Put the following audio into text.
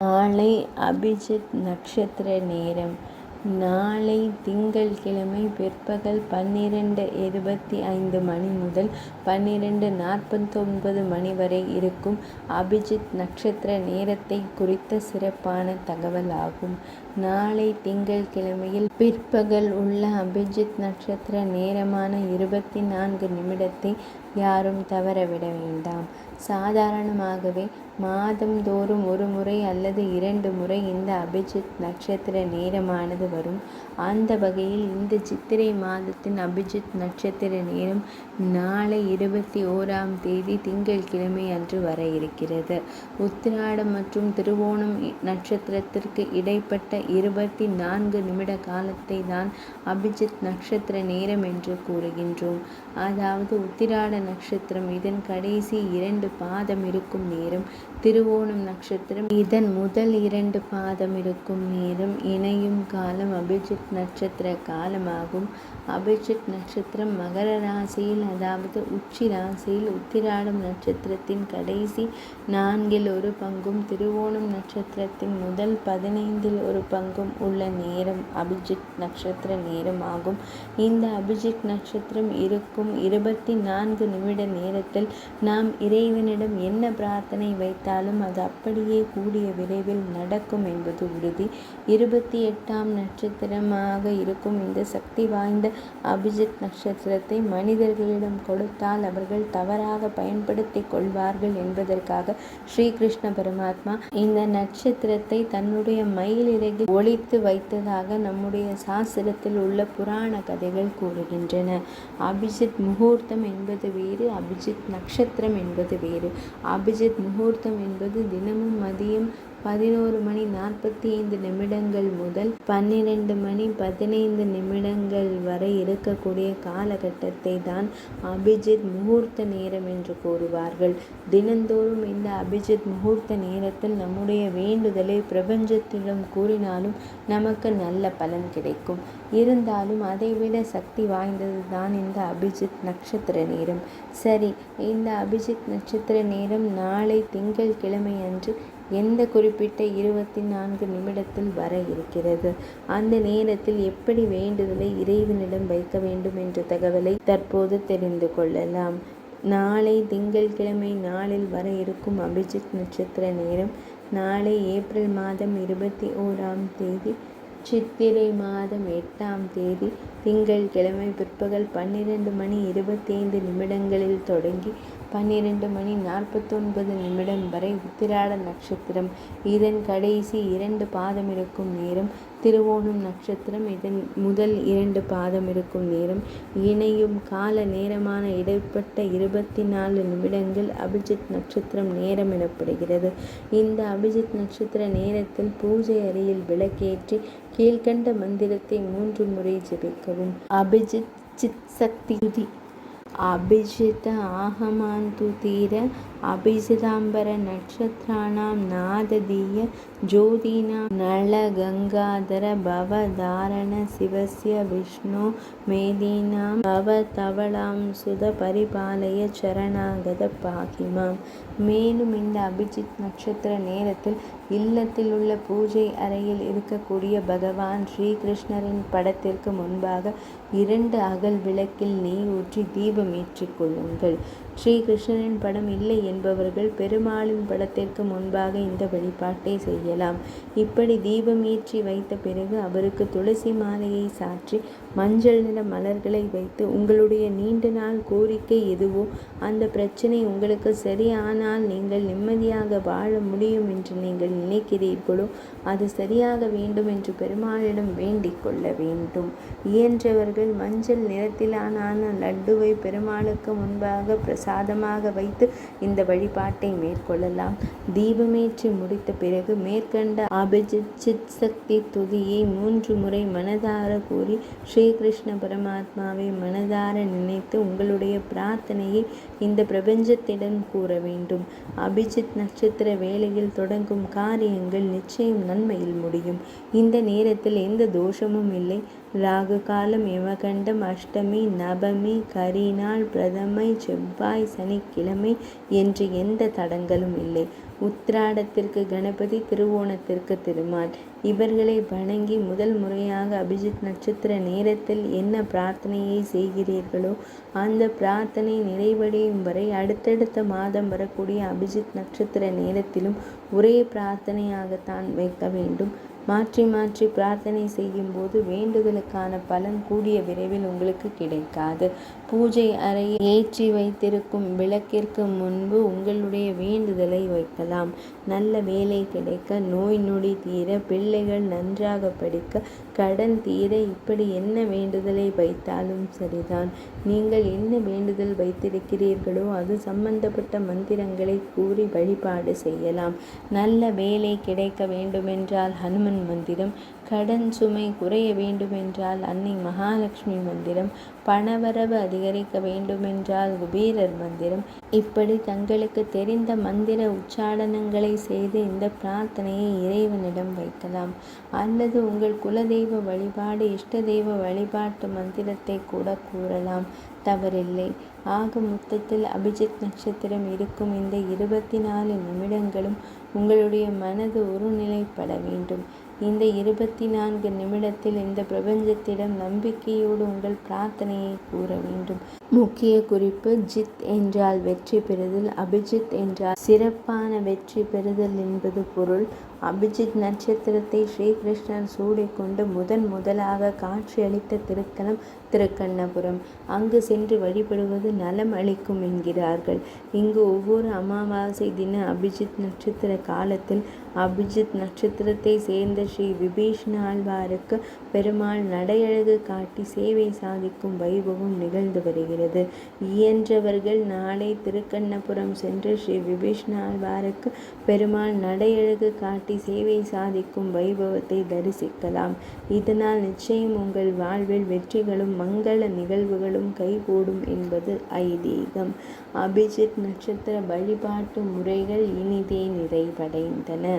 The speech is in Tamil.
நாளை அபிஜித் நட்சத்திர நேரம். நாளை திங்கள்கிழமை பிற்பகல் 12:25 மணி முதல் 12:49 மணி வரை இருக்கும் அபிஜித் நட்சத்திர நேரத்தை குறித்த சிறப்பான தகவல் ஆகும். நாளை திங்கள்கிழமையில் பிற்பகல் உள்ள அபிஜித் நட்சத்திர நேரமான 24 நிமிடத்தை யாரும் தவறவிட வேண்டாம். சாதாரணமாகவே மாதந்தோறும் ஒரு முறை அல்லது 2 முறை இந்த அபிஜித் நட்சத்திர நேரமானது வரும். அந்த வகையில் இந்த சித்திரை மாதத்தின் அபிஜித் நட்சத்திர நேரம் நாளை 21ஆம் தேதி திங்கள்கிழமை அன்று வர இருக்கிறது. உத்திராடம் மற்றும் திருவோணம் நட்சத்திரத்திற்கு இடைப்பட்ட 24 நிமிட காலத்தை தான் அபிஜித் நட்சத்திர நேரம் என்று கூறுகின்றோம். அதாவது உத்திராட நட்சத்திரம் இதன் கடைசி 2 பாதம் இருக்கும் நேரம், திருவோணம் நட்சத்திரம் இதன் முதல் 2 பாதம் இருக்கும் நேரம் இணையும் காலம் அபிஜித் நட்சத்திர காலமாகும். அபிஜித் நட்சத்திரம் மகர ராசியில், அதாவது உச்சி ராசியில் உத்திராடம் நட்சத்திரத்தின் கடைசி 4இல் ஒரு பங்கும் திருவோணம் நட்சத்திரத்தின் முதல் 15இல் ஒரு பங்கும் உள்ள நேரம் அபிஜித் நட்சத்திர நேரம் ஆகும். இந்த அபிஜித் நட்சத்திரம் இருக்கும் 24 நிமிட நேரத்தில் நாம் இறைவனிடம் என்ன பிரார்த்தனை வைத்தாலும் அது அப்படியே கூடிய விரைவில் நடக்கும் என்பது உறுதி. 28ஆம் நட்சத்திரமாக இருக்கும் இந்த சக்தி வாய்ந்த அபிஜித் நட்சத்திரத்தை மனிதர்களிடம் கொடுத்தால் அவர்கள் தவறாக பயன்படுத்தி கொள்வார்கள் என்பதற்காக ஸ்ரீகிருஷ்ண பரமாத்மா இந்த நட்சத்திரத்தை தன்னுடைய மயிலிறகில் ஒளித்து வைத்ததாக நம்முடைய சாஸ்திரத்தில் உள்ள புராண கதைகள் கூறுகின்றன. அபிஜித் முகூர்த்தம் என்பது வேறு, அபிஜித் நட்சத்திரம் என்பது வேறு. அபிஜித் முகூர்த்தம் என்பது தினமும் மதியம் 11:45 முதல் 12:15 வரை இருக்கக்கூடிய காலகட்டத்தை தான் அபிஜித் முகூர்த்த நேரம் என்று கூறுவார்கள். தினந்தோறும் இந்த அபிஜித் முகூர்த்த நேரத்தில் நம்முடைய வேண்டுதலை பிரபஞ்சத்திடம் கூறினாலும் நமக்கு நல்ல பலன் கிடைக்கும். இருந்தாலும் அதைவிட சக்தி வாய்ந்தது தான் இந்த அபிஜித் நட்சத்திர நேரம். சரி, இந்த அபிஜித் நட்சத்திர நேரம் நாளை திங்கள்கிழமை அன்று எந்த குறிப்பிட்ட 24 நிமிடத்தில் வர இருக்கிறது? அந்த நேரத்தில் எப்படி வேண்டுதலை இறைவனிடம் வைக்க வேண்டும் என்ற தகவலை தற்போது தெரிந்து கொள்ளலாம். நாளை திங்கள்கிழமை நாளில் வர இருக்கும் அபிஜித் நட்சத்திர நேரம் நாளை ஏப்ரல் மாதம் 21ஆம் தேதி சித்திரை மாதம் 8ஆம் தேதி திங்கள்கிழமை பிற்பகல் 12:25 தொடங்கி 12:49 வரை உத்திராட நட்சத்திரம் இதன் கடைசி 2 பாதம் இருக்கும் நேரம், திருவோணம் நட்சத்திரம் இதன் முதல் 2 பாதம் இருக்கும் நேரம் இணையும் கால நேரமான இடைப்பட்ட 24 நிமிடங்கள் அபிஜித் நட்சத்திரம் நேரம் எனப்படுகிறது. இந்த அபிஜித் நட்சத்திர நேரத்தில் பூஜை அறையில் விளக்கேற்றி கீழ்கண்ட மந்திரத்தை 3 முறை ஜெபிக்கவும். அபிஜித் சித் சக்தி துதி. அபிஜித ஆகமாந்து தீர அபிஜிதாம்பர நட்சத்திராணாம் நாததீய ஜோதினாம் நல கங்காதர பவ தாரண சிவஸ்ய விஷ்ணு மேதீனாம் பவ தவளாம் சுத பரிபாலய சரணாகத பாகிமாம். மேலும் இந்த அபிஜித் நட்சத்திர நேரத்தில் இல்லத்தில் உள்ள பூஜை அறையில் இருக்கக்கூடிய பகவான் ஸ்ரீகிருஷ்ணரின் படத்திற்கு முன்பாக 2 அகல் விளக்கில் நெய் ஊற்றி தீபம் ஏற்றிக் கொள்ளுங்கள். ஸ்ரீகிருஷ்ணரின் படம் இல்லை என்பவர்கள் பெருமாளின் படத்திற்கு முன்பாக இந்த வழிபாட்டை செய்யலாம். இப்படி தீபம் ஏற்றி வைத்த பிறகு அவருக்கு துளசி மாலையை சாற்றி மஞ்சள் நிற மலர்களை வைத்து உங்களுடைய நீண்ட நாள் கோரிக்கை எதுவோ அந்த பிரச்சனை உங்களுக்கு சரியானால் நீங்கள் நிம்மதியாக வாழ முடியும் என்று நீங்கள் நினைக்கிறீர்களோ அது சரியாக வேண்டும் என்று பெருமாளிடம் வேண்டிக் கொள்ள வேண்டும். இயன்றவர்கள் மஞ்சள் நிறத்திலான லட்டுவை பெருமாளுக்கு முன்பாக பிரசாதமாக வைத்து இந்த வழிபாட்டை மேற்கொள்ளலாம். தீபமேற்றி முடித்த பிறகு மேற்கண்ட அபிஜித் சித் சக்தி துதியை 3 முறை மனதார கூறி ஸ்ரீகிருஷ்ண பரமாத்மாவை மனதார நினைத்து உங்களுடைய பிரார்த்தனையை இந்த பிரபஞ்சத்திடம் கூற வேண்டும். அபிஜித் நட்சத்திர வேளையில் தொடங்கும் காரியங்கள் நிச்சயம் நன்மையில் முடியும். இந்த நேரத்தில் எந்த தோஷமும் இல்லை. ராகு காலம் யமகண்டம் அஷ்டமி நவமி கரிநாள் பிரதமை செவ்வாய் சனிக்கிழமை என்று எந்த தடங்களும் இல்லை. உத்திராடத்திற்கு கணபதி, திருவோணத்திற்கு திருமால். இவர்களை வணங்கி முதல் முறையாக அபிஜித் நட்சத்திர நேரத்தில் என்ன பிரார்த்தனையை செய்கிறீர்களோ அந்த பிரார்த்தனை நிறைவடையும் வரை அடுத்தடுத்த மாதம் வரக்கூடிய அபிஜித் நட்சத்திர நேரத்திலும் ஒரே பிரார்த்தனையாகத்தான் வைக்க வேண்டும். மாற்றி மாற்றி பிரார்த்தனை செய்யும் போது வேண்டுதலுக்கான பலன் கூடிய விரைவில் உங்களுக்கு கிடைக்காது. பூஜை அறையில் ஏற்றி வைத்திருக்கும் விளக்கிற்கு முன்பு உங்களுடைய வேண்டுதலை வைக்கலாம். நல்ல வேலை கிடைக்க, நோய் நொடி தீர, பிள்ளைகள் நன்றாக படிக்க, கடன் தீர, இப்படி என்ன வேண்டுதலை வைத்தாலும் சரிதான். நீங்கள் என்ன வேண்டுதல் வைத்திருக்கிறீர்களோ அது சம்பந்தப்பட்ட மந்திரங்களை கூறி வழிபாடு செய்யலாம். நல்ல வேலை கிடைக்க வேண்டுமென்றால் ஹனுமன் மந்திரம், கடன் சுமை குறைய வேண்டுமென்றால் அன்னை மகாலட்சுமி மந்திரம், பணவரவு அதிகரிக்க வேண்டுமென்றால் குபேரர் மந்திரம், இப்படி தங்களுக்கு தெரிந்த மந்திர உச்சாடனங்களை செய்து இந்த பிரார்த்தனையை இறைவனிடம் வைக்கலாம். அல்லது உங்கள் குலதெய்வ வழிபாடு, இஷ்ட தெய்வ வழிபாட்டு மந்திரத்தை கூட கூறலாம், தவறில்லை. ஆக மொத்தத்தில் அபிஜித் நட்சத்திரம் இருக்கும் இந்த 24 நிமிடங்களும் உங்களுடைய மனது ஒருநிலைப்பட வேண்டும். இந்த 24 நிமிடத்தில் இந்த பிரபஞ்சத்திடம் நம்பிக்கையோடு உங்கள் பிரார்த்தனையை கூற வேண்டும். முக்கிய குறிப்பு: ஜித் என்றால் வெற்றி பெறுதல், அபிஜித் என்றால் சிறப்பான வெற்றி பெறுதல் என்பது பொருள். அபிஜித் நட்சத்திரத்தை ஸ்ரீகிருஷ்ணர் சூடிக்கொண்டு முதலாக காட்சியளித்த திருக்கலம் திருக்கண்ணபுரம். அங்கு சென்று வழிபடுவது நலம் அளிக்கும் என்கிறார்கள். இங்கு ஒவ்வொரு அமாவாசை தின அபிஜித் நட்சத்திர காலத்தில் அபிஜித் நட்சத்திரத்தை சேர்ந்த ஸ்ரீ விபீஷண ஆழ்வாருக்கு பெருமாள் நடையழகு காட்டி சேவை சாதிக்கும் வைபவம் நிகழ்ந்து வருகிறது. இயன்றவர்கள் நாளை திருக்கண்ணபுரம் சென்று ஸ்ரீ விபீஷண ஆழ்வாருக்கு பெருமாள் நடையழகு காட்டி சேவை சாதிக்கும் வைபவத்தை தரிசிக்கலாம். இதனால் நிச்சயம் உங்கள் வாழ்வில் வெற்றிகளும் மங்கள நிகழ்வுகளும் கைகூடும் என்பது ஐதீகம். அபிஜித் நட்சத்திர வழிபாட்டு முறைகள் இனிதே நிறைவடைந்தன.